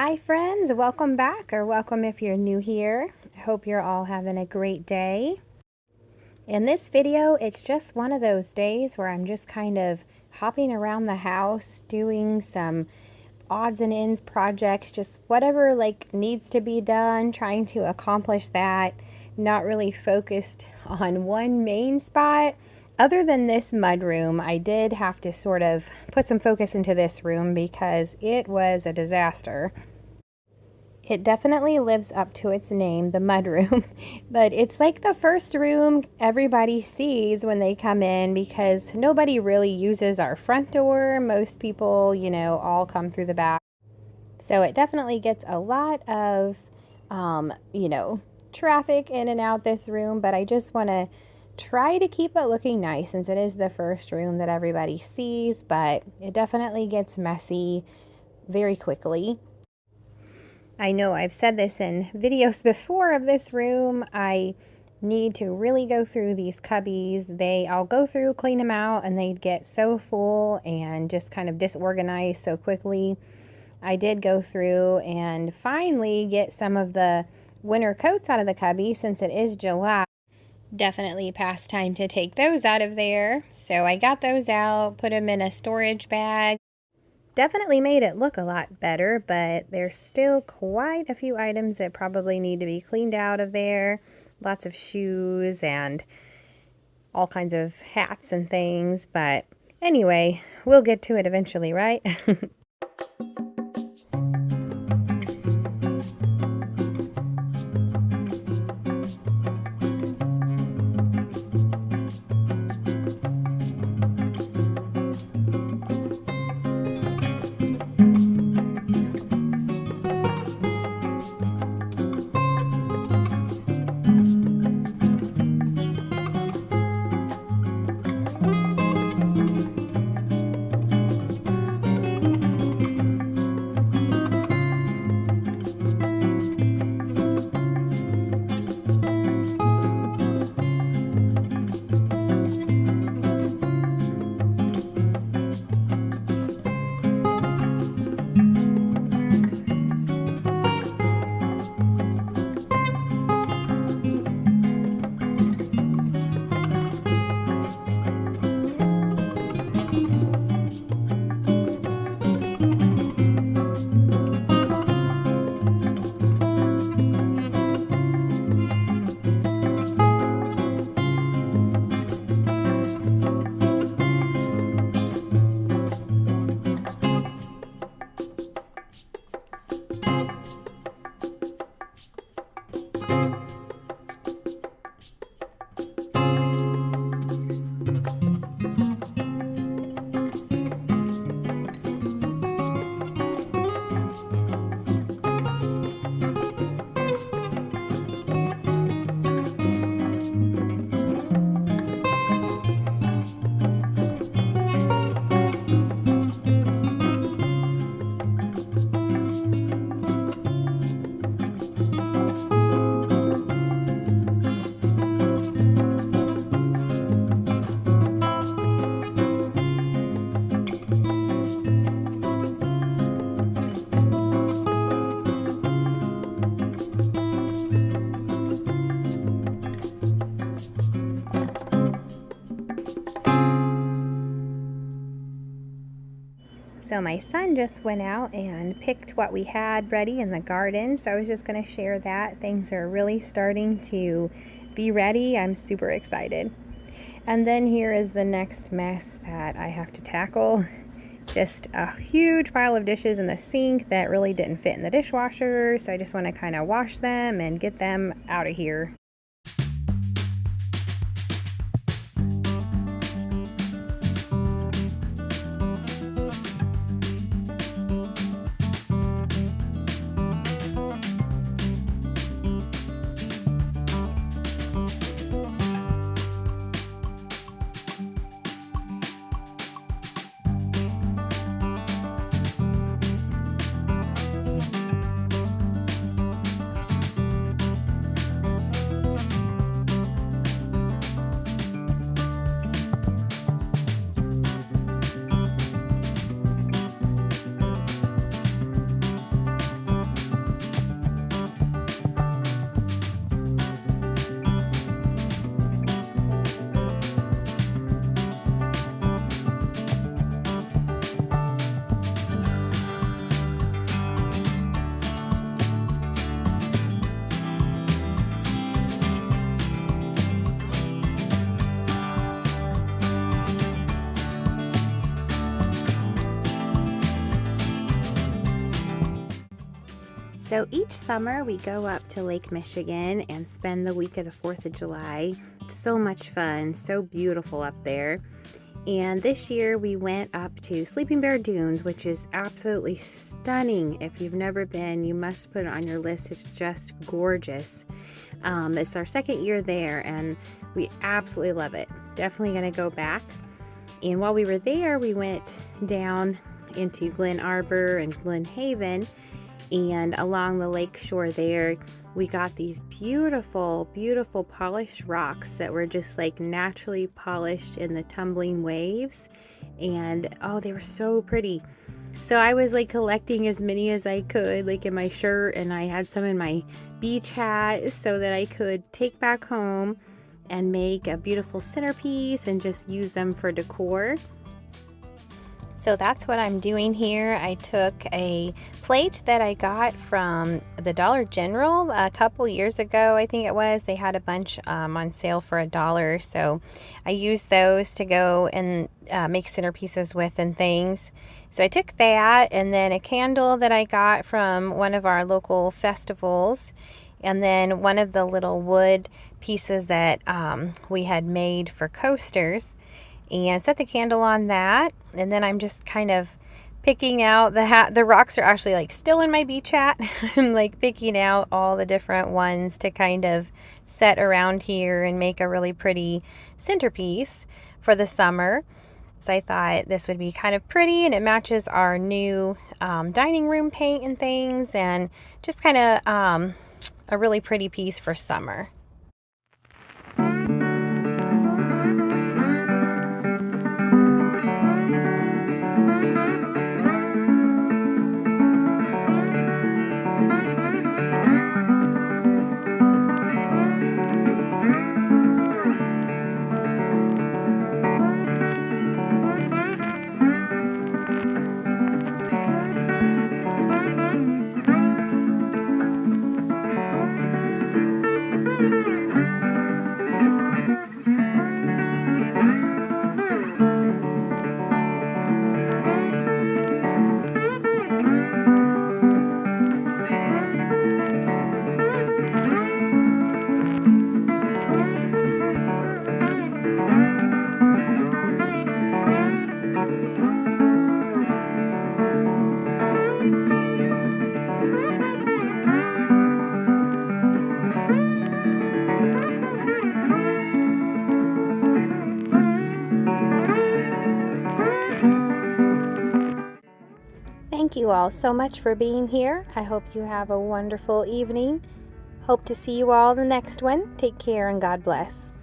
Hi friends, welcome back, or welcome if you're new here. I hope you're all having a great day. In this video, it's just one of those days where I'm just kind of hopping around the house, doing some odds and ends projects, just whatever needs to be done, trying to accomplish that, not really focused on one main spot. Other than this mudroom, I did have to sort of put some focus into this room because it was a disaster. It definitely lives up to its name, the mudroom, but it's like the first room everybody sees when they come in because nobody really uses our front door. Most people, all come through the back. So it definitely gets a lot of, traffic in and out this room, but I just want to try to keep it looking nice since it is the first room that everybody sees, but it definitely gets messy very quickly. I know I've said this in videos before of this room. I need to really go through these cubbies. I'll go through, clean them out, and they'd get so full and just kind of disorganized so quickly. I did go through and finally get some of the winter coats out of the cubby since it is July. Definitely past time to take those out of there. So I got those out, put them in a storage bag. Definitely made it look a lot better, but there's still quite a few items that probably need to be cleaned out of there. Lots of shoes and all kinds of hats and things. But anyway, we'll get to it eventually, right? So my son just went out and picked what we had ready in the garden. So I was just going to share that. Things are really starting to be ready. I'm super excited. And then here is the next mess that I have to tackle. Just a huge pile of dishes in the sink that really didn't fit in the dishwasher. So I just want to kind of wash them and get them out of here. So each summer we go up to Lake Michigan and spend the week of the 4th of July. It's so much fun, so beautiful up there. And this year we went up to Sleeping Bear Dunes, which is absolutely stunning. If you've never been, you must put it on your list. It's just gorgeous. It's our second year there and we absolutely love it. Definitely going to go back. And while we were there, we went down into Glen Arbor and Glen Haven, and along the lake shore there we got these beautiful, beautiful polished rocks that were just like naturally polished in the tumbling waves. And oh, they were so pretty. So I was like collecting as many as I could, like in my shirt, and I had some in my beach hat so that I could take back home and make a beautiful centerpiece and just use them for decor. So that's what I'm doing here. I took a plate that I got from the Dollar General a couple years ago, I think it was. They had a bunch on sale for $1. So I used those to go and make centerpieces with and things. So I took that, and then a candle that I got from one of our local festivals, and then one of the little wood pieces that we had made for coasters, and set the candle on that. And then I'm just kind of picking out the rocks are actually like still in my beach hat. I'm like picking out all the different ones to kind of set around here and make a really pretty centerpiece for the summer. So I thought this would be kind of pretty, and it matches our new dining room paint and things, and just kind of a really pretty piece for summer. Thank you all so much for being here. I hope you have a wonderful evening. Hope to see you all in the next one. Take care and God bless.